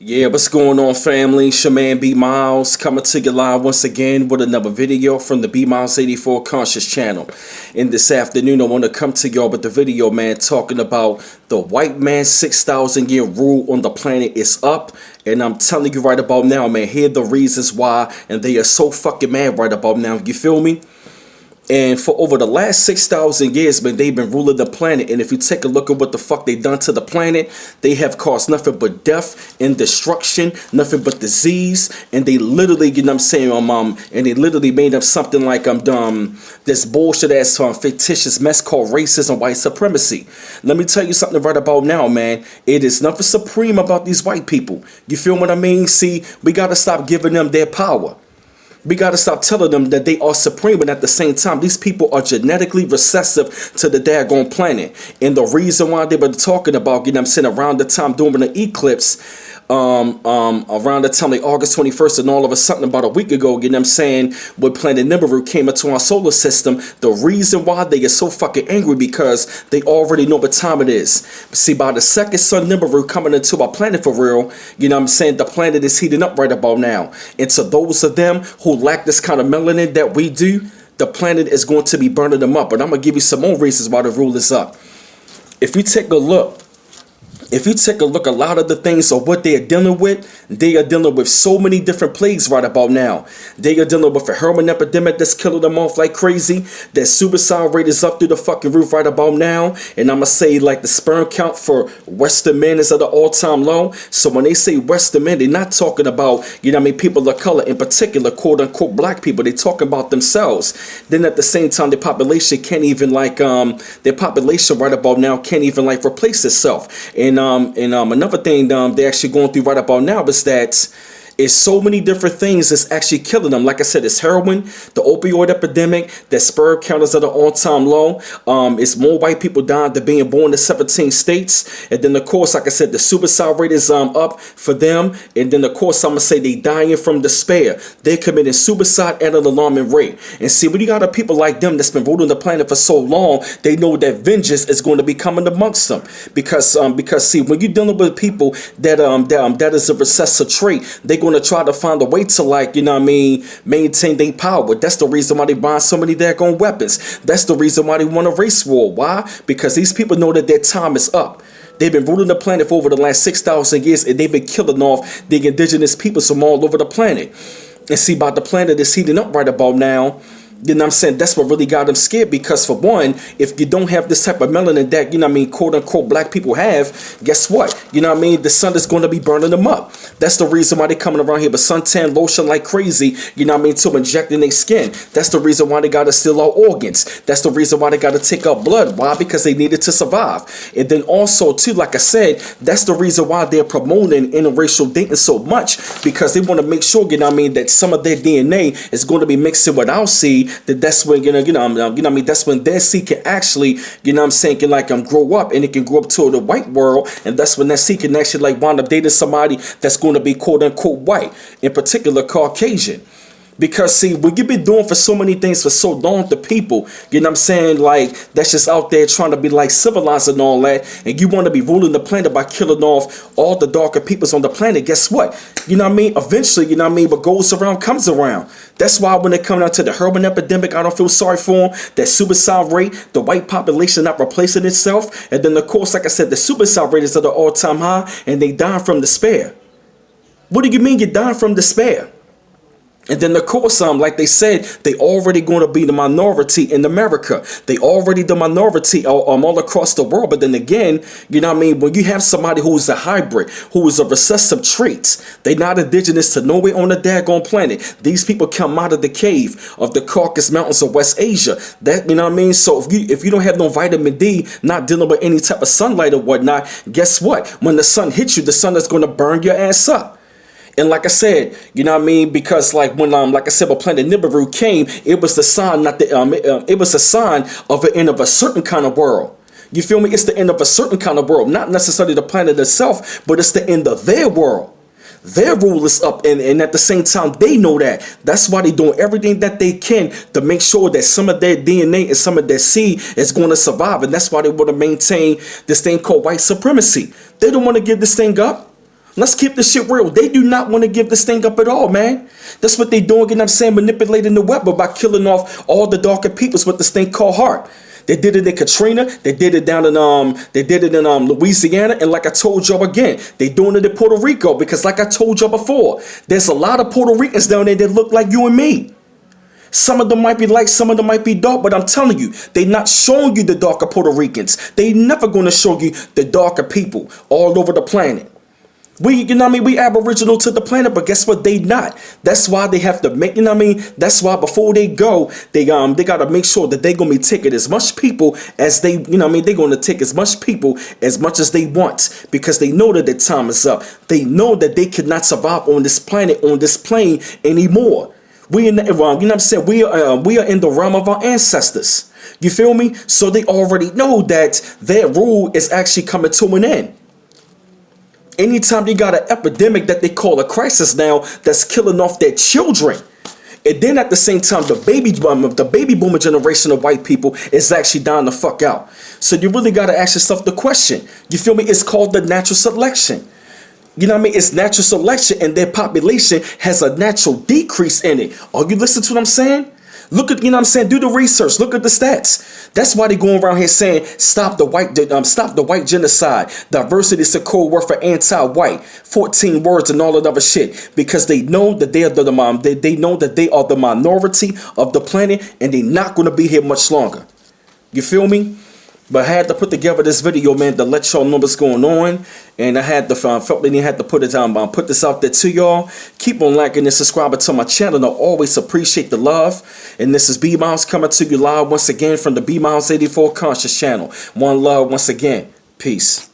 Yeah, what's going on, family? It's your man B Miles coming to you live once again with another video from the B Miles 84 Conscious channel. In this afternoon, I want to come to y'all with the video, man, talking about the white man's 6,000-year rule on the planet is up. And I'm telling you right about now, man, here are the reasons why, and they are so fucking mad right about now. You feel me? And for over the last 6,000 years, man, they've been ruling the planet. And if you take a look at what the fuck they done to the planet, they have caused nothing but death and destruction, nothing but disease. And they literally, you know what I'm saying, and they literally made up something like this bullshit ass fictitious mess called racism, white supremacy. Let me tell you something right about now, man. It is nothing supreme about these white people. You feel what I mean? See, we gotta stop giving them their power. We got to stop telling them that they are supreme, but at the same time, these people are genetically recessive to the daggone planet. And the reason why they were talking about, you know what I'm saying, around the time during the eclipse, around the time like August 21st, and all of a sudden about a week ago, you know what I'm saying, when planet Nibiru came into our solar system, the reason why they get so fucking angry because they already know what time it is. See, by the second sun Nibiru coming into our planet for real, you know what I'm saying, the planet is heating up right about now. And to those of them who lack this kind of melanin that we do, the planet is going to be burning them up. But I'm going to give you some more reasons why the rule is up. If you take a look, a lot of the things of what they are dealing with, they are dealing with so many different plagues right about now. They are dealing with a heroin epidemic that's killing them off like crazy. Their suicide rate is up through the fucking roof right about now. And I'm going to say like the sperm count for Western men is at an all-time low. So when they say Western men, they're not talking about, you know what I mean, people of color, in particular, quote-unquote black people. They're talking about themselves. Then at the same time, their population can't even like, their population right about now can't even like replace itself. And another thing they're actually going through right about now is that it's so many different things that's actually killing them. Like I said, it's heroin, the opioid epidemic, that sperm count is at an all-time low. It's more white people dying than being born in 17 states. And then, of course, like I said, the suicide rate is up for them. And then, of course, I'm going to say they dying from despair. They're committing suicide at an alarming rate. And see, when you got people like them that's been ruling the planet for so long, they know that vengeance is going to be coming amongst them. Because see, when you're dealing with people that is a recessive trait, they're going to try to find a way to, like, you know what I mean, maintain their power. That's the reason why they buy so many daggone weapons. That's the reason why they want a race war. Why? Because these people know that their time is up. They've been ruling the planet for over the last 6,000 years, and they've been killing off the indigenous peoples from all over the planet. And see, about the planet is heating up right about now. You know what I'm saying? That's what really got them scared, because for one, if you don't have this type of melanin that, you know what I mean, quote unquote black people have, guess what? You know what I mean? The sun is going to be burning them up. That's the reason why they're coming around here with suntan lotion like crazy, you know what I mean, to inject in their skin. That's the reason why they got to steal our organs. That's the reason why they got to take our blood. Why? Because they needed to survive. And then also, too, like I said, that's the reason why they're promoting interracial dating so much, because they want to make sure, you know what I mean, that some of their DNA is going to be mixing with our seed. That's when, you know what I mean, that's when their seed can actually, you know what I'm saying, can like grow up, and it can grow up to the white world, and that's when that seed can actually like wind up dating somebody that's going to be quote unquote white, in particular Caucasian. Because see, what you've been doing for so many things for so long to people, you know what I'm saying, like, that's just out there trying to be like civilized and all that, and you want to be ruling the planet by killing off all the darker peoples on the planet, guess what? You know what I mean? Eventually, you know what I mean, what goes around comes around. That's why when it comes down to the heroin epidemic, I don't feel sorry for them. That suicide rate, the white population not replacing itself, and then of course, like I said, the suicide rate is at an all-time high, and they dying from despair. What do you mean you're dying from despair? And then, of course, like they said, they already going to be the minority in America. They already the minority all across the world. But then again, you know what I mean, when you have somebody who is a hybrid, who is a recessive traits, they not indigenous to nowhere on the daggone planet. These people come out of the cave of the Caucasus Mountains of West Asia. That, you know what I mean? So if you don't have no vitamin D, not dealing with any type of sunlight or whatnot, guess what? When the sun hits you, the sun is going to burn your ass up. And like I said, you know what I mean, because like when like I said, when planet Nibiru came, it was the sign, not the it was a sign of the end of a certain kind of world. You feel me? It's the end of a certain kind of world, not necessarily the planet itself, but it's the end of their world. Their rule is up, and at the same time, they know that. That's why they're doing everything that they can to make sure that some of their DNA and some of their seed is going to survive. And that's why they want to maintain this thing called white supremacy. They don't want to give this thing up. Let's keep this shit real. They do not want to give this thing up at all, man. That's what they doing, and I'm saying, manipulating the weather by killing off all the darker peoples with this thing called heart. They did it in Katrina. They did it down in Louisiana, and like I told y'all again, they doing it in Puerto Rico because, like I told y'all before, there's a lot of Puerto Ricans down there that look like you and me. Some of them might be light, some of them might be dark, but I'm telling you, they not showing you the darker Puerto Ricans. They never going to show you the darker people all over the planet. We, you know what I mean, we aboriginal to the planet, but guess what? They not. That's why they have to make, you know what I mean? That's why before they go, they got to make sure that they going to be taking as much people as they, you know what I mean? They're going to take as much people as much as they want because they know that their time is up. They know that they cannot survive on this planet, on this plane anymore. We in the, you know what I'm saying? We are in the realm of our ancestors. You feel me? So they already know that their rule is actually coming to an end. Anytime they got an epidemic that they call a crisis now that's killing off their children, and then at the same time the baby boomer generation of white people is actually dying the fuck out. So you really got to ask yourself the question. You feel me? It's called the natural selection. You know what I mean? It's natural selection, and their population has a natural decrease in it. Are you listening to what I'm saying? Look at, you know what I'm saying? Do the research. Look at the stats. That's why they going around here saying stop the white genocide. Diversity is a code word for anti-white. 14 words and all that other shit. Because they know that they are they know that they are the minority of the planet, and they're not going to be here much longer. You feel me? But I had to put together this video, man, to let y'all know what's going on. And I had to felt that I had to put this out there to y'all. Keep on liking and subscribing to my channel. I always appreciate the love. And this is B Miles coming to you live once again from the B Miles 84 Conscious channel. One love once again. Peace.